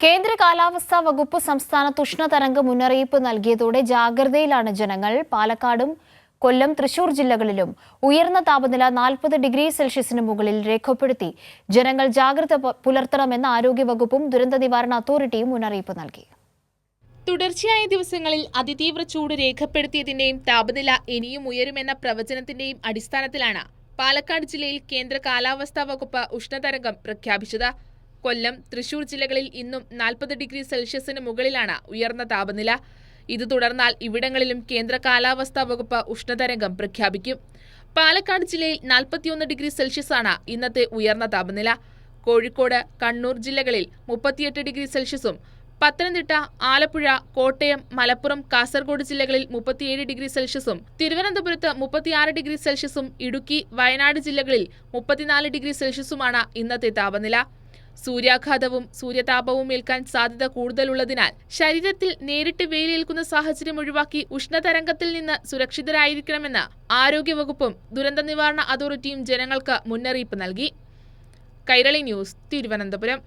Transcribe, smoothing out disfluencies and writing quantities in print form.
കേന്ദ്ര കാലാവസ്ഥാ വകുപ്പ് സംസ്ഥാനത്ത് ഉഷ്ണതരംഗ മുന്നറിയിപ്പ് നൽകിയതോടെ ജാഗ്രതയിലാണ് ജനങ്ങൾ. പാലക്കാടും കൊല്ലം, തൃശൂർ ജില്ലകളിലും ഉയർന്ന താപനില 40 ഡിഗ്രി സെൽഷ്യസിന് മുകളിൽ രേഖപ്പെടുത്തി. ജനങ്ങൾ ജാഗ്രത പുലർത്തണമെന്ന് ആരോഗ്യവകുപ്പും ദുരന്ത നിവാരണ അതോറിറ്റിയും മുന്നറിയിപ്പ് നൽകി. തുടർച്ചയായ ദിവസങ്ങളിൽ അതിതീവ്ര ചൂട് രേഖപ്പെടുത്തിയതിന്റെയും താപനില ഇനിയും ഉയരുമെന്ന പ്രവചനത്തിന്റെയും അടിസ്ഥാനത്തിലാണ് പാലക്കാട് ജില്ലയിൽ കേന്ദ്ര കാലാവസ്ഥാ വകുപ്പ് ഉഷ്ണതരംഗം പ്രഖ്യാപിച്ചത്. കൊല്ലം, തൃശൂർ ജില്ലകളിൽ ഇന്നും 40 ഡിഗ്രി സെൽഷ്യസിന് മുകളിലാണ് ഉയർന്ന താപനില. ഇത് തുടർന്നാൽ ഇവിടങ്ങളിലും കേന്ദ്ര കാലാവസ്ഥാ വകുപ്പ് ഉഷ്ണതരംഗം പ്രഖ്യാപിക്കും. പാലക്കാട് ജില്ലയിൽ 41 ഡിഗ്രി സെൽഷ്യസാണ് ഇന്നത്തെ ഉയർന്ന താപനില. കോഴിക്കോട്, കണ്ണൂർ ജില്ലകളിൽ 38 ഡിഗ്രി സെൽഷ്യസും പത്തനംതിട്ട, ആലപ്പുഴ, കോട്ടയം, മലപ്പുറം, കാസർഗോഡ് ജില്ലകളിൽ 37 ഡിഗ്രി സെൽഷ്യസും തിരുവനന്തപുരത്ത് 36 ഡിഗ്രി സെൽഷ്യസും ഇടുക്കി, വയനാട് ജില്ലകളിൽ 34 ഡിഗ്രി സെൽഷ്യസുമാണ് ഇന്നത്തെ താപനില. സൂര്യാഘാതവും സൂര്യതാപവും ഏൽക്കാൻ സാധ്യത കൂടുതലുള്ളതിനാൽ ശരീരത്തിൽ നേരിട്ട് വെയിലേൽക്കുന്ന സാഹചര്യം ഒഴിവാക്കി ഉഷ്ണതരംഗത്തിൽ നിന്ന് സുരക്ഷിതരായിരിക്കണമെന്ന് ആരോഗ്യവകുപ്പും ദുരന്ത നിവാരണ അതോറിറ്റിയും ജനങ്ങൾക്ക് മുന്നറിയിപ്പ് നൽകി. കൈരളി ന്യൂസ്, തിരുവനന്തപുരം.